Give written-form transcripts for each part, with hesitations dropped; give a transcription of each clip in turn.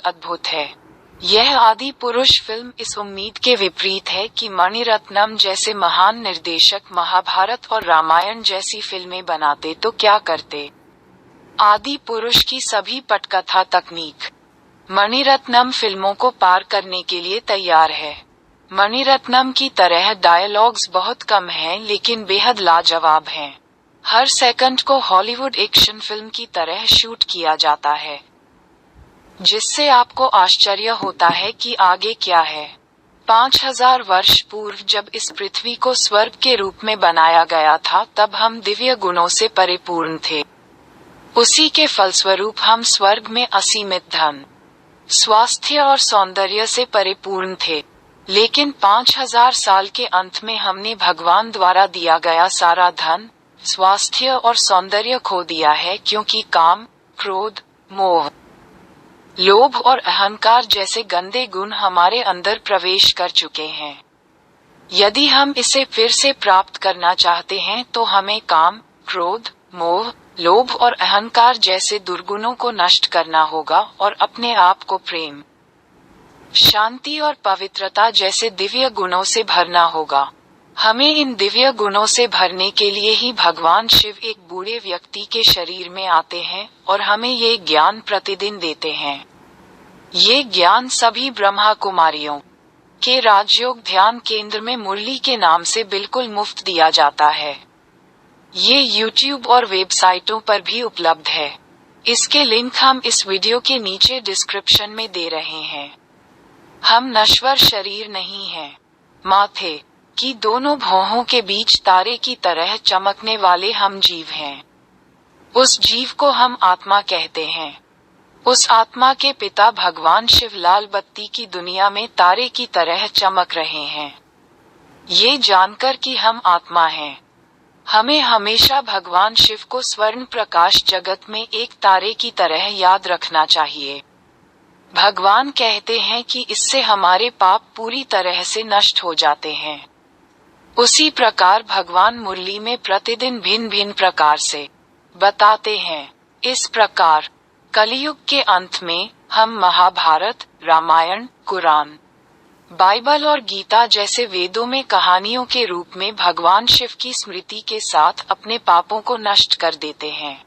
अद्भुत है। यह आदि पुरुष फिल्म इस उम्मीद के विपरीत है कि मणिरत्नम जैसे महान निर्देशक महाभारत और रामायण जैसी फिल्में बनाते तो क्या करते। आदि पुरुष की सभी पटकथा तकनीक मणिरत्नम फिल्मों को पार करने के लिए तैयार है। मणिरत्नम की तरह डायलॉग्स बहुत कम हैं लेकिन बेहद लाजवाब हैं। हर सेकंड को हॉलीवुड एक्शन फिल्म की तरह शूट किया जाता है, जिससे आपको आश्चर्य होता है कि आगे क्या है। 5000 वर्ष पूर्व जब इस पृथ्वी को स्वर्ग के रूप में बनाया गया था तब हम दिव्य गुणों से परिपूर्ण थे। उसी के फलस्वरूप हम स्वर्ग में असीमित धन, स्वास्थ्य और सौंदर्य से परिपूर्ण थे। लेकिन 5000 साल के अंत में हमने भगवान द्वारा दिया गया सारा धन, स्वास्थ्य और सौंदर्य खो दिया है क्योंकि काम, क्रोध, मोह, लोभ और अहंकार जैसे गंदे गुण हमारे अंदर प्रवेश कर चुके हैं। यदि हम इसे फिर से प्राप्त करना चाहते हैं तो हमें काम, क्रोध, मोह, लोभ और अहंकार जैसे दुर्गुणों को नष्ट करना होगा और अपने आप को प्रेम, शांति और पवित्रता जैसे दिव्य गुणों से भरना होगा। हमें इन दिव्य गुणों से भरने के लिए ही भगवान शिव एक बूढ़े व्यक्ति के शरीर में आते हैं और हमें ये ज्ञान प्रतिदिन देते हैं। ये ज्ञान सभी ब्रह्मा कुमारियों के राजयोग ध्यान केंद्र में मुरली के नाम से बिल्कुल मुफ्त दिया जाता है। ये YouTube और वेबसाइटों पर भी उपलब्ध है। इसके लिंक हम इस वीडियो के नीचे डिस्क्रिप्शन में दे रहे हैं। हम नश्वर शरीर नहीं हैं। माथे की दोनों भौहों के बीच तारे की तरह चमकने वाले हम जीव हैं। उस जीव को हम आत्मा कहते हैं। उस आत्मा के पिता भगवान शिव लाल बत्ती की दुनिया में तारे की तरह चमक रहे हैं। ये जानकर कि हम आत्मा हैं, हमें हमेशा भगवान शिव को स्वर्ण प्रकाश जगत में एक तारे की तरह याद रखना चाहिए। भगवान कहते हैं कि इससे हमारे पाप पूरी तरह से नष्ट हो जाते हैं। उसी प्रकार भगवान मुरली में प्रतिदिन भिन्न भिन्न प्रकार से बताते हैं। इस प्रकार कलयुग के अंत में हम महाभारत, रामायण, कुरान, बाइबल और गीता जैसे वेदों में कहानियों के रूप में भगवान शिव की स्मृति के साथ अपने पापों को नष्ट कर देते हैं।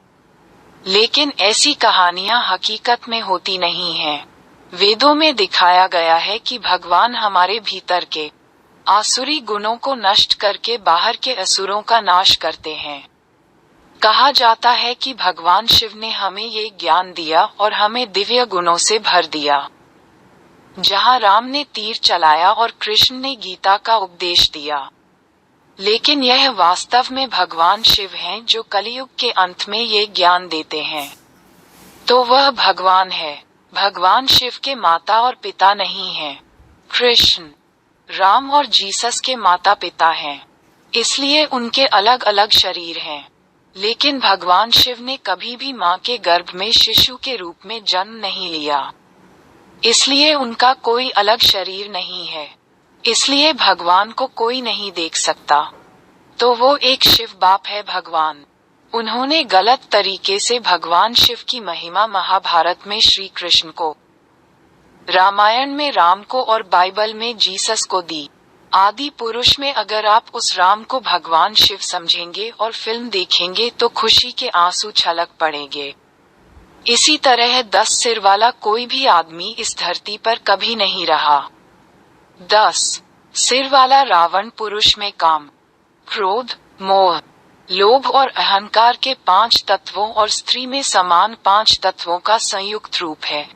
लेकिन ऐसी कहानियां हकीकत में होती नहीं हैं। वेदों में दिखाया गया है कि भगवान हमारे भीतर के आसुरी गुणों को नष्ट करके बाहर के असुरों का नाश करते हैं। कहा जाता है कि भगवान शिव ने हमें ये ज्ञान दिया और हमें दिव्य गुणों से भर दिया। जहां राम ने तीर चलाया और कृष्ण ने गीता का उपदेश दिया। लेकिन यह वास्तव में भगवान शिव हैं जो कलयुग के अंत में ये ज्ञान देते हैं। तो वह भगवान है। भगवान शिव के माता और पिता नहीं हैं। कृष्ण, राम और जीसस के माता पिता हैं, इसलिए उनके अलग अलग शरीर हैं। लेकिन भगवान शिव ने कभी भी मां के गर्भ में शिशु के रूप में जन्म नहीं लिया, इसलिए उनका कोई अलग शरीर नहीं है। इसलिए भगवान को कोई नहीं देख सकता। तो वो एक शिव बाप है भगवान। उन्होंने गलत तरीके से भगवान शिव की महिमा महाभारत में श्री कृष्ण को, रामायण में राम को और बाइबल में जीसस को दी। आदि पुरुष में अगर आप उस राम को भगवान शिव समझेंगे और फिल्म देखेंगे तो खुशी के आंसू छलक पड़ेंगे। इसी तरह 10 सिर वाला कोई भी आदमी इस धरती पर कभी नहीं रहा। 10 सिर वाला रावण पुरुष में काम, क्रोध, मोह, लोभ और अहंकार के 5 तत्वों और स्त्री में समान 5 तत्वों का संयुक्त रूप है।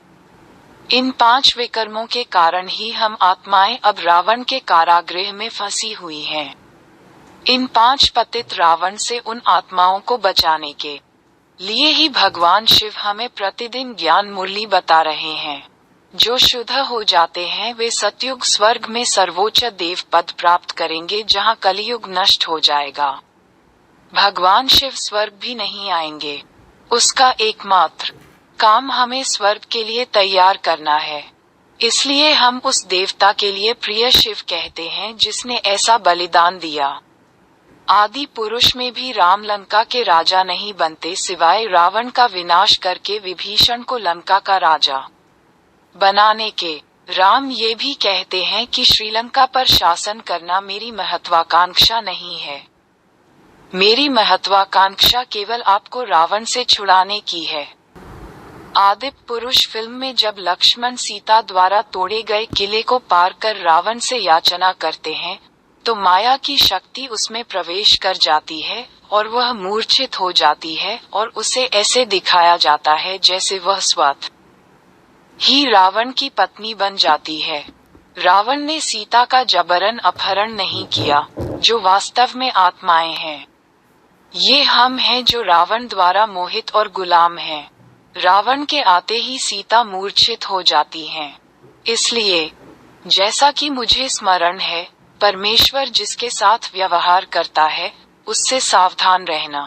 इन 5 विकर्मों के कारण ही हम आत्माएं अब रावण के कारागृह में फंसी हुई हैं। इन 5 पतित रावण से उन आत्माओं को बचाने के लिए ही भगवान शिव हमें प्रतिदिन ज्ञान मुरली बता रहे हैं। जो शुद्ध हो जाते हैं वे सतयुग स्वर्ग में सर्वोच्च देव पद प्राप्त करेंगे जहां कलयुग नष्ट हो जाएगा। भगवान शिव स्वर्ग भी नहीं आएंगे। उसका एकमात्र काम हमें स्वर्ग के लिए तैयार करना है। इसलिए हम उस देवता के लिए प्रिय शिव कहते हैं जिसने ऐसा बलिदान दिया। आदि पुरुष में भी राम लंका के राजा नहीं बनते सिवाय रावण का विनाश करके विभीषण को लंका का राजा बनाने के। राम ये भी कहते हैं कि श्रीलंका पर शासन करना मेरी महत्वाकांक्षा नहीं है। मेरी महत्वाकांक्षा केवल आपको रावण से छुड़ाने की है। आदित्य पुरुष फिल्म में जब लक्ष्मण सीता द्वारा तोड़े गए किले को पार कर रावण से याचना करते हैं, तो माया की शक्ति उसमें प्रवेश कर जाती है और वह मूर्छित हो जाती है और उसे ऐसे दिखाया जाता है जैसे वह स्वतः ही रावण की पत्नी बन जाती है। रावण ने सीता का जबरन अपहरण नहीं किया, जो वास्तव में आत्माएं हैं। ये हम हैं जो रावण द्वारा मोहित और गुलाम हैं। रावण के आते ही सीता मूर्छित हो जाती हैं। इसलिए, जैसा कि मुझे स्मरण है, परमेश्वर जिसके साथ व्यवहार करता है, उससे सावधान रहना।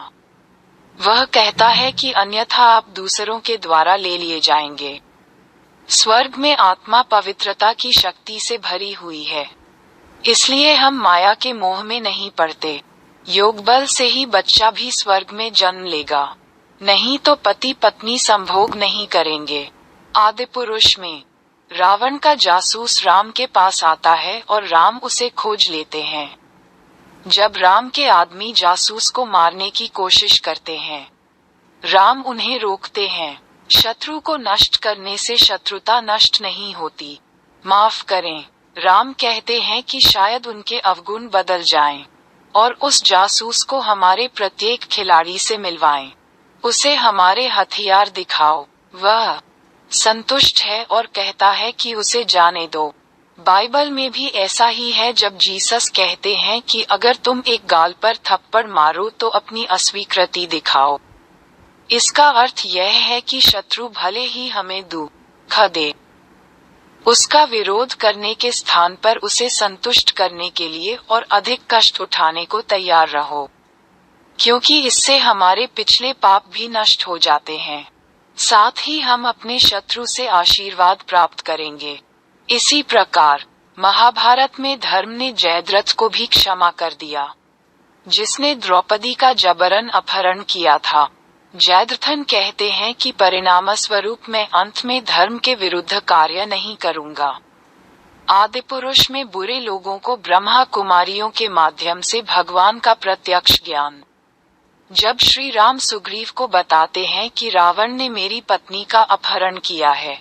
वह कहता है कि अन्यथा आप दूसरों के द्वारा ले लिए जाएंगे। स्वर्ग में आत्मा पवित्रता की शक्ति से भरी हुई है। इसलिए हम माया के मोह में नहीं पड़ते। योग बल से ही बच्चा भी स्वर्ग में जन्म लेगा, नहीं तो पति पत्नी संभोग नहीं करेंगे। आदिपुरुष में रावण का जासूस राम के पास आता है और राम उसे खोज लेते हैं। जब राम के आदमी जासूस को मारने की कोशिश करते हैं, राम उन्हें रोकते हैं। शत्रु को नष्ट करने से शत्रुता नष्ट नहीं होती। माफ करें, राम कहते हैं कि शायद उनके अवगुण बदल जाएं और उस जासूस को हमारे प्रत्येक खिलाड़ी से मिलवाएं। उसे हमारे हथियार दिखाओ। वह संतुष्ट है और कहता है कि उसे जाने दो। बाइबल में भी ऐसा ही है जब जीसस कहते हैं कि अगर तुम एक गाल पर थप्पड़ मारो तो अपनी अस्वीकृति दिखाओ। इसका अर्थ यह है कि शत्रु भले ही हमें दुख दे, उसका विरोध करने के स्थान पर उसे संतुष्ट करने के लिए और अधिक कष्ट उठाने को तैयार रहो, क्योंकि इससे हमारे पिछले पाप भी नष्ट हो जाते हैं। साथ ही हम अपने शत्रु से आशीर्वाद प्राप्त करेंगे। इसी प्रकार महाभारत में धर्म ने जयद्रथ को भी क्षमा कर दिया, जिसने द्रौपदी का जबरन अपहरण किया था। जयद्रथन कहते हैं कि परिणामस्वरूप मैं अंत में धर्म के विरुद्ध कार्य नहीं करूंगा। आदिपुरुष में बुरे लोगों को ब्रह्मा कुमारियों के माध्यम से भगवान का प्रत्यक्ष ज्ञान। जब श्री राम सुग्रीव को बताते हैं कि रावण ने मेरी पत्नी का अपहरण किया है,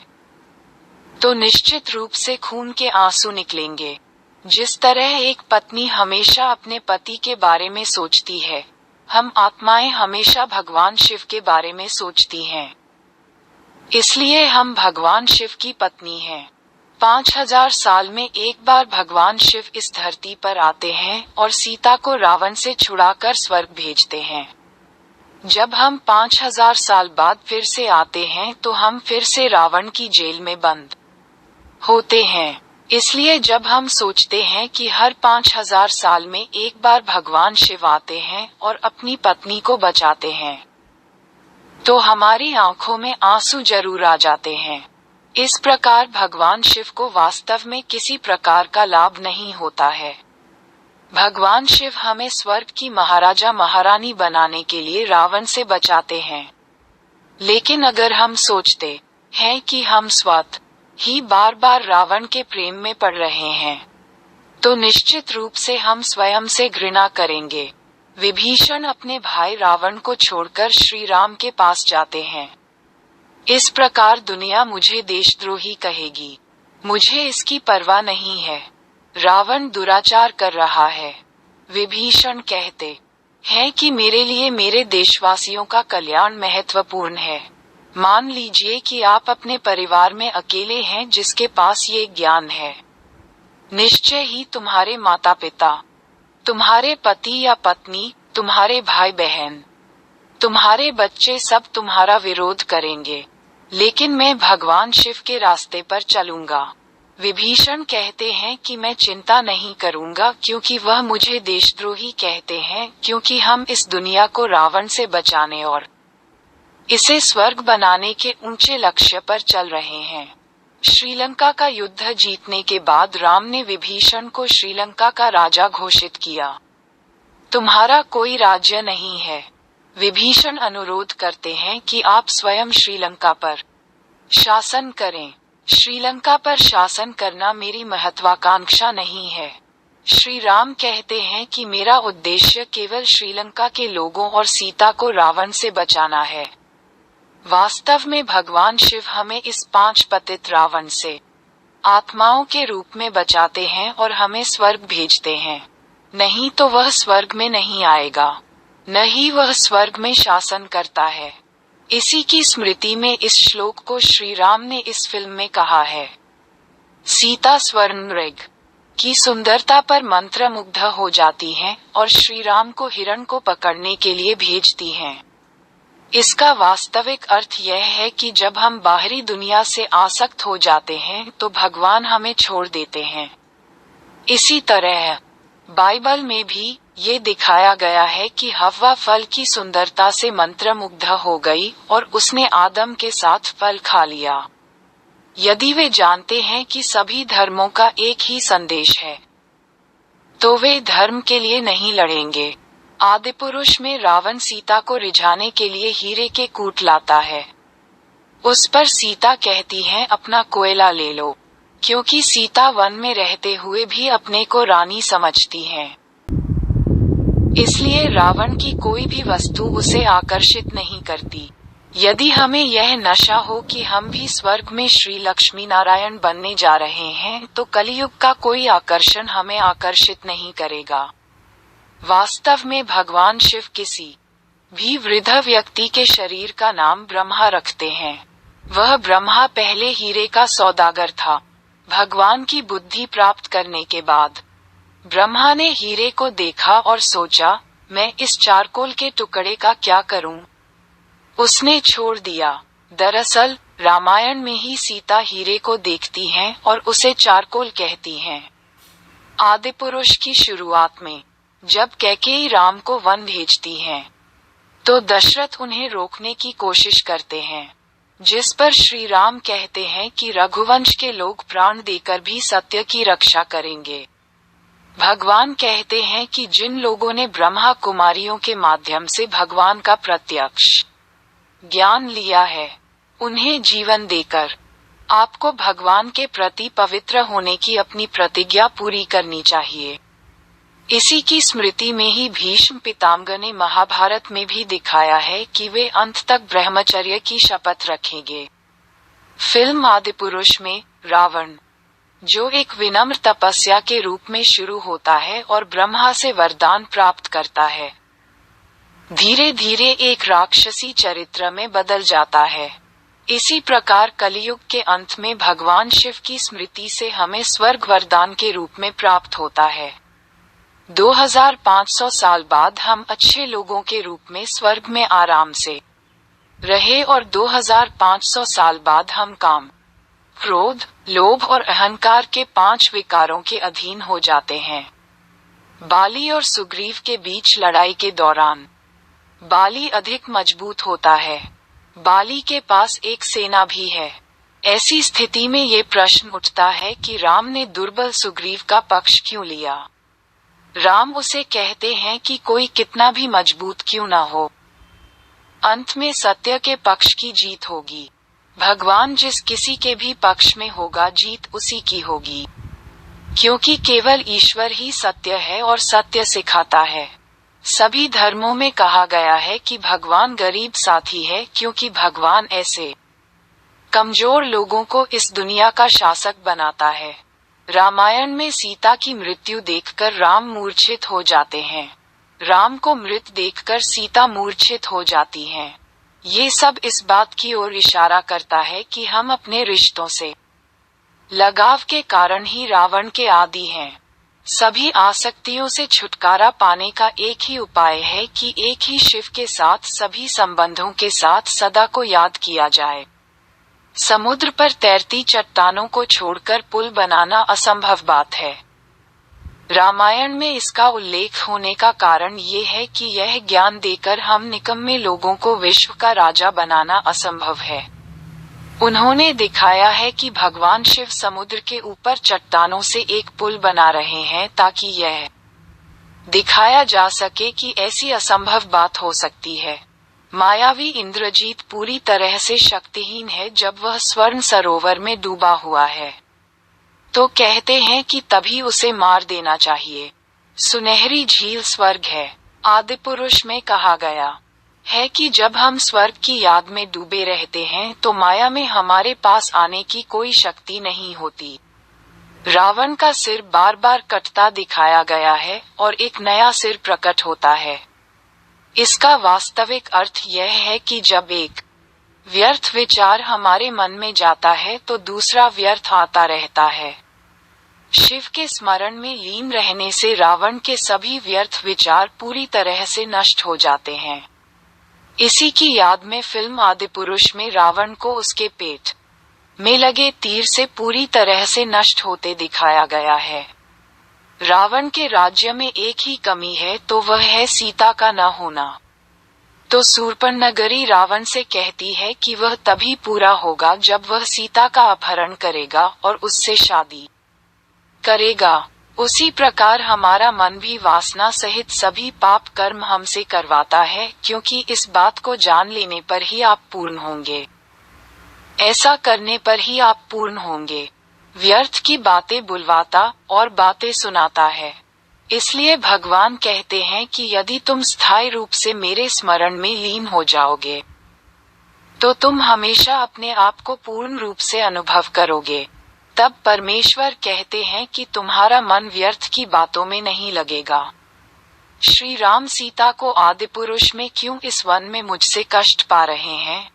तो निश्चित रूप से खून के आंसू निकलेंगे। जिस तरह एक पत्नी हमेशा अपने पति के बारे में सोचती है, हम आत्माएं हमेशा भगवान शिव के बारे में सोचती हैं। इसलिए हम भगवान शिव की पत्नी हैं। 5000 साल में एक बार भगवान शिव इस धरती पर आते हैं और सीता को रावण से छुड़ाकर स्वर्ग भेजते हैं। जब हम 5000 साल बाद फिर से आते हैं तो हम फिर से रावण की जेल में बंद होते हैं। इसलिए जब हम सोचते हैं कि हर 5000 साल में एक बार भगवान शिव आते हैं और अपनी पत्नी को बचाते हैं, तो हमारी आंखों में आंसू जरूर आ जाते हैं। इस प्रकार भगवान शिव को वास्तव में किसी प्रकार का लाभ नहीं होता है। भगवान शिव हमें स्वर्ग की महाराजा महारानी बनाने के लिए रावण से बचाते हैं। लेकिन अगर हम सोचते हैं कि हम स्वतः ही बार बार रावण के प्रेम में पड़ रहे हैं, तो निश्चित रूप से हम स्वयं से घृणा करेंगे। विभीषण अपने भाई रावण को छोड़कर श्री राम के पास जाते हैं। इस प्रकार दुनिया मुझे देशद्रोही कहेगी। मुझे इसकी परवाह नहीं है। रावण दुराचार कर रहा है। विभीषण कहते हैं कि मेरे लिए मेरे देशवासियों का कल्याण महत्वपूर्ण है। मान लीजिए कि आप अपने परिवार में अकेले हैं जिसके पास ये ज्ञान है। निश्चय ही तुम्हारे माता पिता, तुम्हारे पति या पत्नी, तुम्हारे भाई बहन, तुम्हारे बच्चे सब तुम्हारा विरोध करेंगे। लेकिन मैं भगवान शिव के रास्ते पर चलूंगा। विभीषण कहते हैं कि मैं चिंता नहीं करूंगा क्योंकि वह मुझे देशद्रोही कहते हैं, क्योंकि हम इस दुनिया को रावण से बचाने और इसे स्वर्ग बनाने के ऊंचे लक्ष्य पर चल रहे हैं। श्रीलंका का युद्ध जीतने के बाद राम ने विभीषण को श्रीलंका का राजा घोषित किया। तुम्हारा कोई राज्य नहीं है। विभीषण अनुरोध करते हैं कि आप स्वयं श्रीलंका पर शासन करें। श्रीलंका पर शासन करना मेरी महत्वाकांक्षा नहीं है। श्री राम कहते हैं कि मेरा उद्देश्य केवल श्रीलंका के लोगों और सीता को रावण से बचाना है। वास्तव में भगवान शिव हमें इस 5 पतित रावण से आत्माओं के रूप में बचाते हैं और हमें स्वर्ग भेजते हैं। नहीं तो वह स्वर्ग में नहीं आएगा, न ही वह स्वर्ग में शासन करता है। इसी की स्मृति में इस श्लोक को श्री राम ने इस फिल्म में कहा है। सीता स्वर्णमृग की सुंदरता पर मंत्रमुग्ध हो जाती हैं और श्री राम को हिरण को पकड़ने के लिए भेजती हैं। इसका वास्तविक अर्थ यह है कि जब हम बाहरी दुनिया से आसक्त हो जाते हैं तो भगवान हमें छोड़ देते हैं। इसी तरह बाइबल में भी ये दिखाया गया है कि हव्वा फल की सुंदरता से मंत्रमुग्ध हो गई और उसने आदम के साथ फल खा लिया। यदि वे जानते हैं कि सभी धर्मों का एक ही संदेश है, तो वे धर्म के लिए नहीं लड़ेंगे। आदिपुरुष में रावण सीता को रिझाने के लिए हीरे के कूट लाता है। उस पर सीता कहती है, अपना कोयला ले लो, क्योंकि सीता वन में रहते हुए भी अपने को रानी समझती है। इसलिए रावण की कोई भी वस्तु उसे आकर्षित नहीं करती। यदि हमें यह नशा हो कि हम भी स्वर्ग में श्री लक्ष्मी नारायण बनने जा रहे हैं, तो कलियुग का कोई आकर्षण हमें आकर्षित नहीं करेगा। वास्तव में भगवान शिव किसी भी वृद्ध व्यक्ति के शरीर का नाम ब्रह्मा रखते हैं। वह ब्रह्मा पहले हीरे का सौदागर था। भगवान की बुद्धि प्राप्त करने के बाद ब्रह्मा ने हीरे को देखा और सोचा, मैं इस चारकोल के टुकड़े का क्या करूं? उसने छोड़ दिया। दरअसल रामायण में ही सीता हीरे को देखती हैं और उसे चारकोल कहती हैं। आदिपुरुष की शुरुआत में जब कैकेयी राम को वन भेजती हैं, तो दशरथ उन्हें रोकने की कोशिश करते हैं, जिस पर श्री राम कहते हैं कि रघुवंश के लोग प्राण देकर भी सत्य की रक्षा करेंगे। भगवान कहते हैं कि जिन लोगों ने ब्रह्मा कुमारियों के माध्यम से भगवान का प्रत्यक्ष ज्ञान लिया है, उन्हें जीवन देकर आपको भगवान के प्रति पवित्र होने की अपनी प्रतिज्ञा पूरी करनी चाहिए। इसी की स्मृति में ही भीष्म पितामह ने महाभारत में भी दिखाया है कि वे अंत तक ब्रह्मचर्य की शपथ रखेंगे। फिल्म आदिपुरुष में रावण, जो एक विनम्र तपस्या के रूप में शुरू होता है और ब्रह्मा से वरदान प्राप्त करता है, धीरे धीरे एक राक्षसी चरित्र में बदल जाता है। इसी प्रकार कलियुग के अंत में भगवान शिव की स्मृति से हमें स्वर्ग वरदान के रूप में प्राप्त होता है। 2500 साल बाद हम अच्छे लोगों के रूप में स्वर्ग में आराम से रहे और 2500 साल बाद हम काम, क्रोध, लोभ और अहंकार के 5 विकारों के अधीन हो जाते हैं। बाली और सुग्रीव के बीच लड़ाई के दौरान बाली अधिक मजबूत होता है। बाली के पास एक सेना भी है। ऐसी स्थिति में ये प्रश्न उठता है कि राम ने दुर्बल सुग्रीव का पक्ष क्यों लिया। राम उसे कहते हैं कि कोई कितना भी मजबूत क्यों ना हो, अंत में सत्य के पक्ष की जीत होगी। भगवान जिस किसी के भी पक्ष में होगा, जीत उसी की होगी, क्योंकि केवल ईश्वर ही सत्य है और सत्य सिखाता है। सभी धर्मों में कहा गया है कि भगवान गरीब साथी है, क्योंकि भगवान ऐसे कमजोर लोगों को इस दुनिया का शासक बनाता है। रामायण में सीता की मृत्यु देखकर राम मूर्छित हो जाते हैं। राम को मृत देखकर सीता मूर्छित हो जाती हैं। ये सब इस बात की ओर इशारा करता है कि हम अपने रिश्तों से लगाव के कारण ही रावण के आदी हैं। सभी आसक्तियों से छुटकारा पाने का एक ही उपाय है कि एक ही शिव के साथ सभी संबंधों के साथ सदा को याद किया जाए। समुद्र पर तैरती चट्टानों को छोड़कर पुल बनाना असंभव बात है। रामायण में इसका उल्लेख होने का कारण ये है कि यह ज्ञान देकर हम निकम्मे लोगों को विश्व का राजा बनाना असंभव है। उन्होंने दिखाया है कि भगवान शिव समुद्र के ऊपर चट्टानों से एक पुल बना रहे हैं, ताकि यह दिखाया जा सके कि ऐसी असंभव बात हो सकती है। मायावी इंद्रजीत पूरी तरह से शक्तिहीन है जब वह स्वर्ण सरोवर में डूबा हुआ है, तो कहते हैं कि तभी उसे मार देना चाहिए। सुनहरी झील स्वर्ग है। आदिपुरुष में कहा गया है कि जब हम स्वर्ग की याद में डूबे रहते हैं तो माया में हमारे पास आने की कोई शक्ति नहीं होती। रावण का सिर बार बार कटता दिखाया गया है और एक नया सिर प्रकट होता है। इसका वास्तविक अर्थ यह है कि जब एक व्यर्थ विचार हमारे मन में जाता है तो दूसरा व्यर्थ आता रहता है। शिव के स्मरण में लीन रहने से रावण के सभी व्यर्थ विचार पूरी तरह से नष्ट हो जाते हैं। इसी की याद में फिल्म आदिपुरुष में रावण को उसके पेट में लगे तीर से पूरी तरह से नष्ट होते दिखाया गया है। रावण के राज्य में एक ही कमी है, तो वह है सीता का न होना। तो शूर्पणनगरी रावण से कहती है कि वह तभी पूरा होगा जब वह सीता का अपहरण करेगा और उससे शादी करेगा। उसी प्रकार हमारा मन भी वासना सहित सभी पाप कर्म हमसे करवाता है, क्योंकि इस बात को जान लेने पर ही आप पूर्ण होंगे। ऐसा करने पर ही आप पूर्ण होंगे। व्यर्थ की बातें बुलवाता और बातें सुनाता है। इसलिए भगवान कहते हैं कि यदि तुम स्थायी रूप से मेरे स्मरण में लीन हो जाओगे तो तुम हमेशा अपने आप को पूर्ण रूप से अनुभव करोगे। तब परमेश्वर कहते हैं कि तुम्हारा मन व्यर्थ की बातों में नहीं लगेगा। श्री राम सीता को आदिपुरुष में क्यों इस वन में मुझसे कष्ट पा रहे हैं?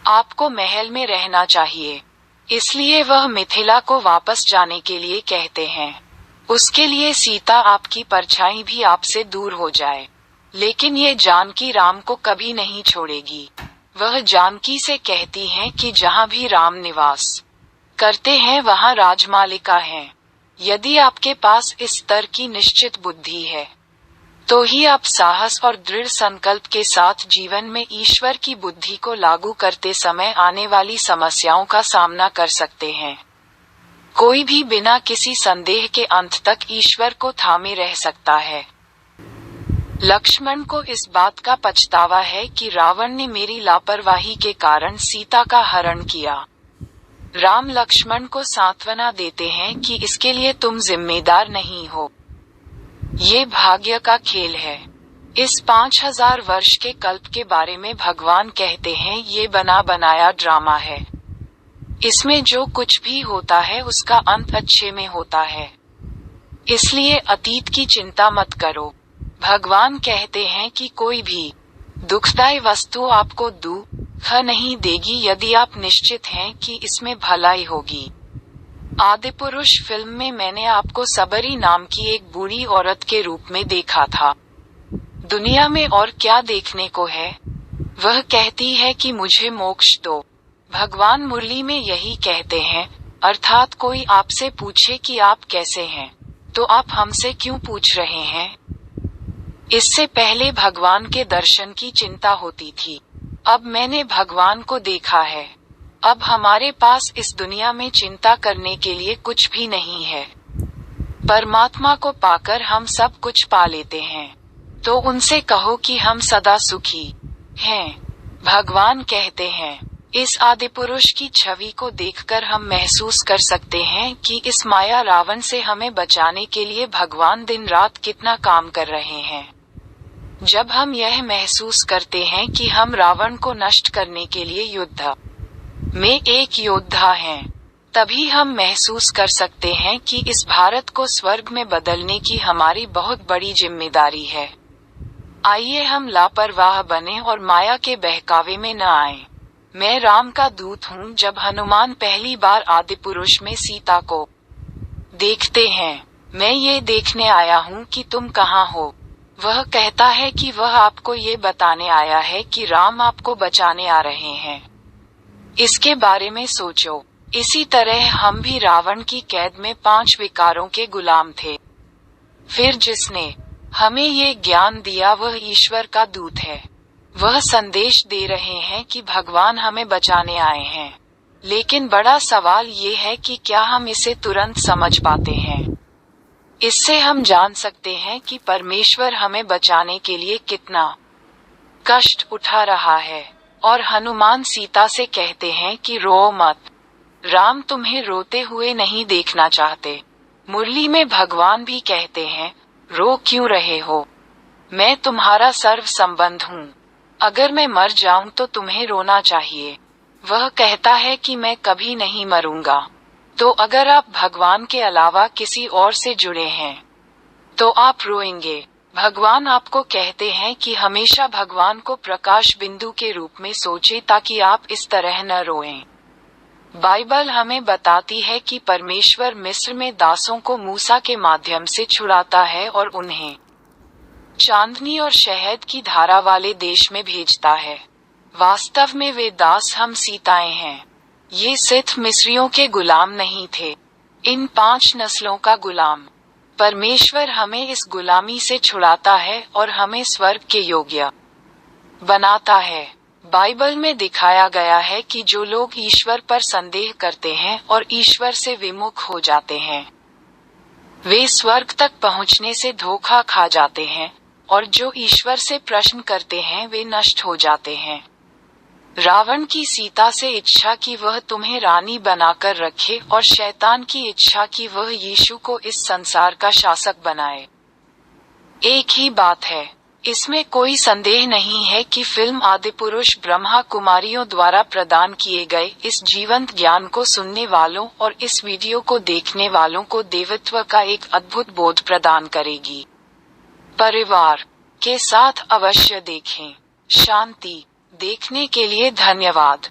आपको महल में रहना चाहिए, इसलिए वह मिथिला को वापस जाने के लिए कहते हैं। उसके लिए सीता आपकी परछाई भी आपसे दूर हो जाए। लेकिन ये जानकी राम को कभी नहीं छोड़ेगी। वह जानकी से कहती हैं कि जहाँ भी राम निवास करते हैं वहाँ राजमालिका है। यदि आपके पास इस स्तर की निश्चित बुद्धि है तो ही आप साहस और दृढ़ संकल्प के साथ जीवन में ईश्वर की बुद्धि को लागू करते समय आने वाली समस्याओं का सामना कर सकते हैं। कोई भी बिना किसी संदेह के अंत तक ईश्वर को थामे रह सकता है। लक्ष्मण को इस बात का पछतावा है कि रावण ने मेरी लापरवाही के कारण सीता का हरण किया। राम लक्ष्मण को सांत्वना देते हैं कि इसके लिए तुम जिम्मेदार नहीं हो, ये भाग्य का खेल है। इस 5000 वर्ष के कल्प के बारे में भगवान कहते हैं ये बना बनाया ड्रामा है। इसमें जो कुछ भी होता है उसका अंत अच्छे में होता है। इसलिए अतीत की चिंता मत करो। भगवान कहते हैं कि कोई भी दुखदायी वस्तु आपको दुख नहीं देगी यदि आप निश्चित हैं कि इसमें भलाई होगी। आदिपुरुष फिल्म में मैंने आपको सबरी नाम की एक बूढ़ी औरत के रूप में देखा था। दुनिया में और क्या देखने को है? वह कहती है कि मुझे मोक्ष दो। भगवान मुरली में यही कहते हैं, अर्थात कोई आपसे पूछे कि आप कैसे हैं, तो आप हमसे क्यों पूछ रहे हैं? इससे पहले भगवान के दर्शन की चिंता होती थी। अब मैंने भगवान को देखा है। अब हमारे पास इस दुनिया में चिंता करने के लिए कुछ भी नहीं है। परमात्मा को पाकर हम सब कुछ पा लेते हैं। तो उनसे कहो कि हम सदा सुखी हैं। भगवान कहते हैं, इस आदिपुरुष की छवि को देखकर हम महसूस कर सकते हैं कि इस माया रावण से हमें बचाने के लिए भगवान दिन रात कितना काम कर रहे हैं। जब हम यह महसूस करते हैं कि हम रावण को नष्ट करने के लिए युद्ध में एक योद्धा हैं, तभी हम महसूस कर सकते हैं कि इस भारत को स्वर्ग में बदलने की हमारी बहुत बड़ी जिम्मेदारी है। आइए हम लापरवाह बने और माया के बहकावे में न आए। मैं राम का दूत हूँ। जब हनुमान पहली बार आदिपुरुष में सीता को देखते हैं, मैं ये देखने आया हूँ कि तुम कहाँ हो। वह कहता है कि वह आपको ये बताने आया है कि राम आपको बचाने आ रहे हैं। इसके बारे में सोचो। इसी तरह हम भी रावण की कैद में 5 विकारों के गुलाम थे। फिर जिसने हमें ये ज्ञान दिया वह ईश्वर का दूत है। वह संदेश दे रहे हैं कि भगवान हमें बचाने आए हैं। लेकिन बड़ा सवाल ये है कि क्या हम इसे तुरंत समझ पाते हैं? इससे हम जान सकते हैं कि परमेश्वर हमें बचाने के लिए कितना कष्ट उठा रहा है, और हनुमान सीता से कहते हैं कि रो मत, राम तुम्हें रोते हुए नहीं देखना चाहते। मुरली में भगवान भी कहते हैं, रो क्यों रहे हो, मैं तुम्हारा सर्व संबंध हूँ, अगर मैं मर जाऊं तो तुम्हें रोना चाहिए। वह कहता है कि मैं कभी नहीं मरूंगा। तो अगर आप भगवान के अलावा किसी और से जुड़े हैं तो आप रोएंगे। भगवान आपको कहते हैं कि हमेशा भगवान को प्रकाश बिंदु के रूप में सोचें ताकि आप इस तरह न रोएं। बाइबल हमें बताती है कि परमेश्वर मिस्र में दासों को मूसा के माध्यम से छुड़ाता है और उन्हें चांदनी और शहद की धारा वाले देश में भेजता है। वास्तव में वे दास हम सीताएं हैं। ये सिर्फ मिस्रियों के गुलाम नहीं थे, इन 5 नस्लों का गुलाम। परमेश्वर हमें इस गुलामी से छुड़ाता है और हमें स्वर्ग के योग्य बनाता है। बाइबल में दिखाया गया है कि जो लोग ईश्वर पर संदेह करते हैं और ईश्वर से विमुख हो जाते हैं, वे स्वर्ग तक पहुंचने से धोखा खा जाते हैं, और जो ईश्वर से प्रश्न करते हैं वे नष्ट हो जाते हैं। रावण की सीता से इच्छा कि वह तुम्हें रानी बनाकर रखे, और शैतान की इच्छा कि वह यीशु को इस संसार का शासक बनाए। एक ही बात है, इसमें कोई संदेह नहीं है कि फिल्म आदिपुरुष ब्रह्मा कुमारियों द्वारा प्रदान किए गए इस जीवंत ज्ञान को सुनने वालों और इस वीडियो को देखने वालों को देवत्व का एक अद्भुत बोध प्रदान करेगी। परिवार के साथ अवश्य देखें। शांति। देखने के लिए धन्यवाद।